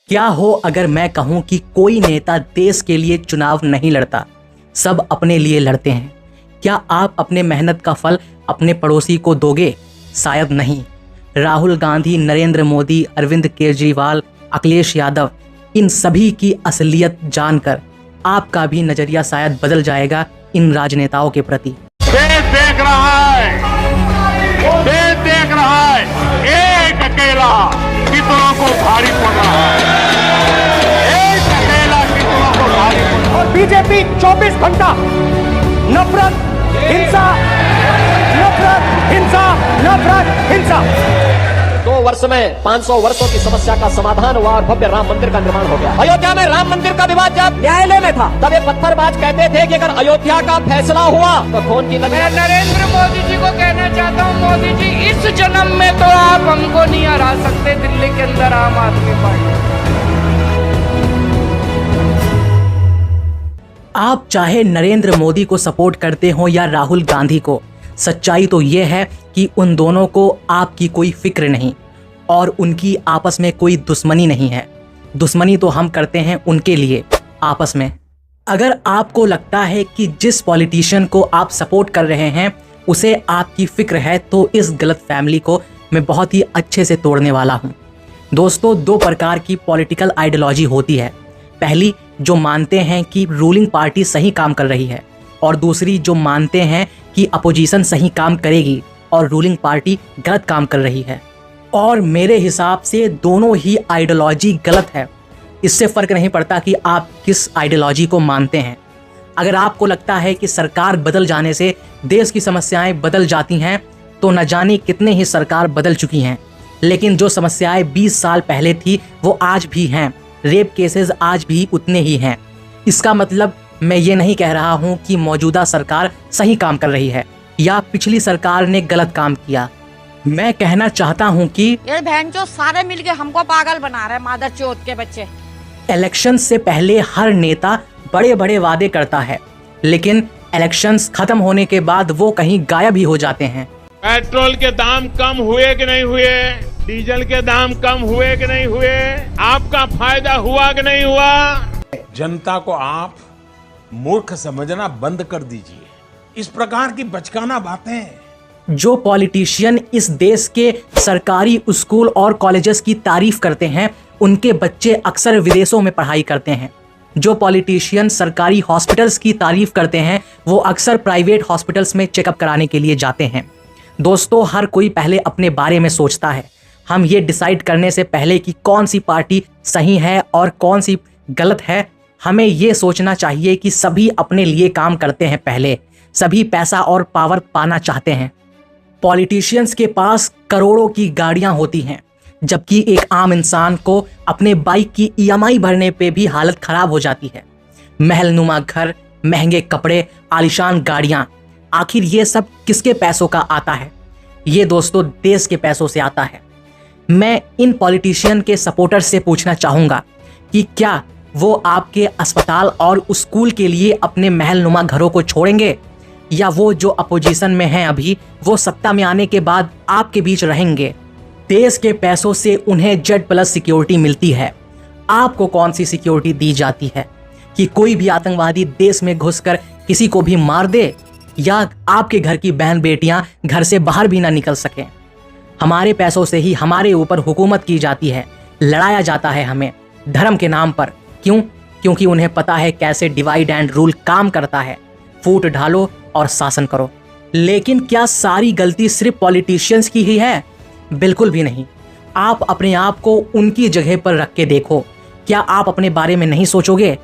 क्या हो अगर मैं कहूं कि कोई नेता देश के लिए चुनाव नहीं लड़ता, सब अपने लिए लड़ते हैं। क्या आप अपने मेहनत का फल अपने पड़ोसी को दोगे? शायद नहीं। राहुल गांधी, नरेंद्र मोदी, अरविंद केजरीवाल, अखिलेश यादव, इन सभी की असलियत जानकर आपका भी नजरिया शायद बदल जाएगा इन राजनेताओं के प्रति। देश देख रहा है, एक अकेला कितनों को भारी पड़ रहा है, एक अकेला कितनों को भारी पड़ रहा है। और बीजेपी 24 घंटा नफरत, हिंसा, नफरत, हिंसा, नफरत, हिंसा। 2 वर्ष में 500 वर्षों की समस्या का समाधान हुआ और भव्य राम मंदिर का निर्माण हो गया। अयोध्या में राम मंदिर का विवाद जब न्यायालय में था, तब ये पत्थरबाज कहते थे कि अगर अयोध्या का फैसला हुआ तो खून की मैं नरेंद्र मोदी जी को कहना चाहता हूँ, मोदी जी इस जन्म में तो आप हमको नहीं हरा सकते दिल्ली के अंदर आम आदमी पार्टी। आप चाहे नरेंद्र मोदी को सपोर्ट करते हो या राहुल गांधी को, सच्चाई तो ये है कि उन दोनों को आपकी कोई फिक्र नहीं और उनकी आपस में कोई दुश्मनी नहीं है। दुश्मनी तो हम करते हैं उनके लिए आपस में। अगर आपको लगता है कि जिस पॉलिटिशियन को आप सपोर्ट कर रहे हैं उसे आपकी फिक्र है, तो इस गलत फैमिली को मैं बहुत ही अच्छे से तोड़ने वाला हूँ। दोस्तों, 2 प्रकार की पॉलिटिकल आइडियोलॉजी होती है। पहली, जो मानते हैं कि रूलिंग पार्टी सही काम कर रही है, और दूसरी जो मानते हैं कि अपोजिशन सही काम करेगी और रूलिंग पार्टी गलत काम कर रही है। और मेरे हिसाब से दोनों ही आइडियोलॉजी गलत है। इससे फ़र्क नहीं पड़ता कि आप किस आइडियोलॉजी को मानते हैं। अगर आपको लगता है कि सरकार बदल जाने से देश की समस्याएं बदल जाती हैं, तो न जाने कितने ही सरकार बदल चुकी हैं, लेकिन जो समस्याएं 20 साल पहले थी वो आज भी हैं। रेप केसेस आज भी उतने ही हैं। इसका मतलब मैं ये नहीं कह रहा हूँ कि मौजूदा सरकार सही काम कर रही है या पिछली सरकार ने गलत काम किया। मैं कहना चाहता हूँ कि ये बहन जो सारे मिलके हमको पागल बना रहे हैं, मादर चौथ के बच्चे। इलेक्शन से पहले हर नेता बड़े बड़े वादे करता है, लेकिन इलेक्शंस खत्म होने के बाद वो कहीं गायब ही हो जाते हैं। पेट्रोल के दाम कम हुए कि नहीं हुए, डीजल के दाम कम हुए कि नहीं हुए, आपका फायदा हुआ कि नहीं हुआ? जनता को आप मूर्ख समझना बंद कर दीजिए। इस प्रकार की बचकाना बातें। जो पॉलिटिशियन इस देश के सरकारी स्कूल और कॉलेजेस की तारीफ करते हैं, उनके बच्चे अक्सर विदेशों में पढ़ाई करते हैं। जो पॉलिटिशियन सरकारी हॉस्पिटल्स की तारीफ करते हैं, वो अक्सर प्राइवेट हॉस्पिटल्स में चेकअप कराने के लिए जाते हैं। दोस्तों, हर कोई पहले अपने बारे में सोचता है। हम ये डिसाइड करने से पहले कि कौन सी पार्टी सही है और कौन सी गलत है, हमें ये सोचना चाहिए कि सभी अपने लिए काम करते हैं। पहले सभी पैसा और पावर पाना चाहते हैं। पॉलिटिशियंस के पास करोड़ों की गाड़ियां होती हैं, जबकि एक आम इंसान को अपने बाइक की EMI भरने पे भी हालत खराब हो जाती है। महलनुमा घर, महंगे कपड़े, आलीशान गाड़ियां, आखिर ये सब किसके पैसों का आता है? ये दोस्तों देश के पैसों से आता है। मैं इन पॉलिटिशियन के सपोर्टर से पूछना चाहूँगा कि क्या वो आपके अस्पताल और स्कूल के लिए अपने महलनुमा घरों को छोड़ेंगे, या वो जो अपोजिशन में हैं अभी, वो सत्ता में आने के बाद आपके बीच रहेंगे? देश के पैसों से उन्हें Z+ सिक्योरिटी मिलती है। आपको कौन सी सिक्योरिटी दी जाती है कि कोई भी आतंकवादी देश में घुसकर किसी को भी मार दे, या आपके घर की बहन बेटियां घर से बाहर भी ना निकल सकें? हमारे पैसों से ही हमारे ऊपर हुकूमत की जाती है, लड़ाया जाता है हमें धर्म के नाम पर। क्यों? क्योंकि उन्हें पता है कैसे डिवाइड एंड रूल काम करता है। फूट डालो और शासन करो। लेकिन क्या सारी गलती सिर्फ पॉलिटिशियंस की ही है? बिल्कुल भी नहीं। आप अपने आप को उनकी जगह पर रख के देखो। क्या आप अपने बारे में नहीं सोचोगे?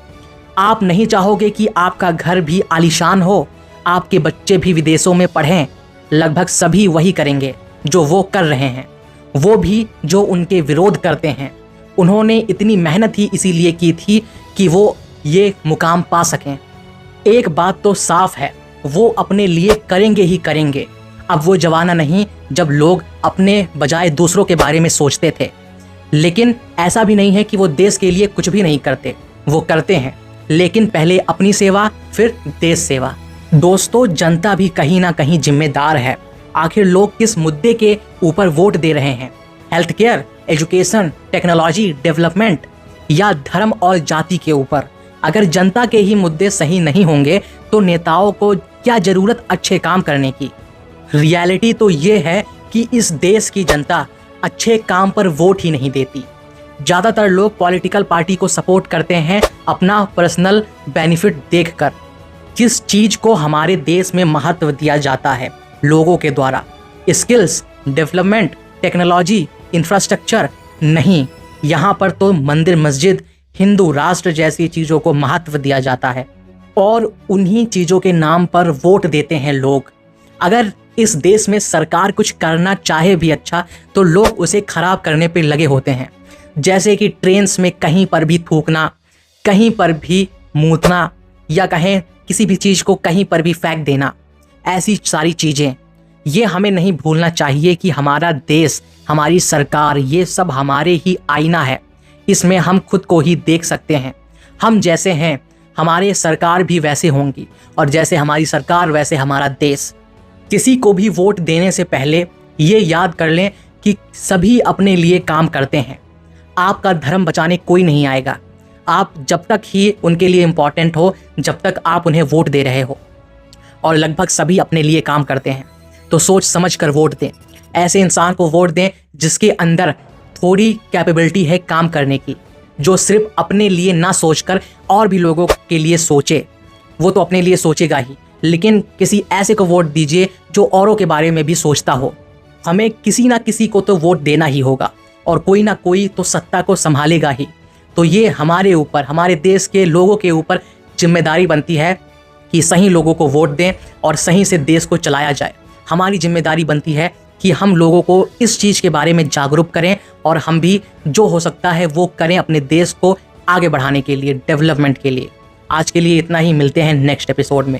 आप नहीं चाहोगे कि आपका घर भी आलीशान हो, आपके बच्चे भी विदेशों में पढ़ें? लगभग सभी वही करेंगे जो वो कर रहे हैं, वो भी जो उनके विरोध करते हैं। उन्होंने इतनी मेहनत ही इसीलिए की थी कि वो ये मुकाम पा सकें। एक बात तो साफ है, वो अपने लिए करेंगे ही करेंगे। अब वो जमाना नहीं जब लोग अपने बजाय दूसरों के बारे में सोचते थे। लेकिन ऐसा भी नहीं है कि वो देश के लिए कुछ भी नहीं करते, वो करते हैं, लेकिन पहले अपनी सेवा फिर देश सेवा। दोस्तों, जनता भी कहीं ना कहीं जिम्मेदार है। आखिर लोग किस मुद्दे के ऊपर वोट दे रहे हैं? Health care, education, technology, development, या धर्म और जाति के ऊपर। अगर जनता के ही मुद्दे सही नहीं होंगे तो नेताओं को क्या जरूरत अच्छे काम करने की। रियलिटी तो ये है कि इस देश की जनता अच्छे काम पर वोट ही नहीं देती। ज़्यादातर लोग पॉलिटिकल पार्टी को सपोर्ट करते हैं अपना पर्सनल बेनिफिट देखकर। किस चीज़ को हमारे देश में महत्व दिया जाता है लोगों के द्वारा? स्किल्स, डेवलपमेंट, टेक्नोलॉजी, इंफ्रास्ट्रक्चर नहीं। यहाँ पर तो मंदिर, मस्जिद, हिंदू राष्ट्र जैसी चीज़ों को महत्व दिया जाता है और उन्हीं चीज़ों के नाम पर वोट देते हैं लोग। अगर इस देश में सरकार कुछ करना चाहे भी अच्छा तो लोग उसे खराब करने पे लगे होते हैं। जैसे कि ट्रेन्स में कहीं पर भी थूकना, कहीं पर भी मूतना, या कहें किसी भी चीज़ को कहीं पर भी फेंक देना, ऐसी सारी चीज़ें। ये हमें नहीं भूलना चाहिए कि हमारा देश, हमारी सरकार, ये सब हमारे ही आईना है। इसमें हम खुद को ही देख सकते हैं। हम जैसे हैं हमारे सरकार भी वैसे होंगी, और जैसे हमारी सरकार वैसे हमारा देश। किसी को भी वोट देने से पहले ये याद कर लें कि सभी अपने लिए काम करते हैं। आपका धर्म बचाने कोई नहीं आएगा। आप जब तक ही उनके लिए इम्पॉर्टेंट हो, जब तक आप उन्हें वोट दे रहे हो, और लगभग सभी अपने लिए काम करते हैं, तो सोच समझ कर वोट दें। ऐसे इंसान को वोट दें जिसके अंदर थोड़ी कैपेबिलिटी है काम करने की, जो सिर्फ अपने लिए ना सोचकर और भी लोगों के लिए सोचे। वो तो अपने लिए सोचेगा ही, लेकिन किसी ऐसे को वोट दीजिए जो औरों के बारे में भी सोचता हो। हमें किसी ना किसी को तो वोट देना ही होगा, और कोई ना कोई तो सत्ता को संभालेगा ही। तो ये हमारे ऊपर, हमारे देश के लोगों के ऊपर जिम्मेदारी बनती है कि सही लोगों को वोट दें और सही से देश को चलाया जाए। हमारी जिम्मेदारी बनती है कि हम लोगों को इस चीज़ के बारे में जागरूक करें, और हम भी जो हो सकता है वो करें अपने देश को आगे बढ़ाने के लिए, डेवलपमेंट के लिए। आज के लिए इतना ही, मिलते हैं नेक्स्ट एपिसोड में।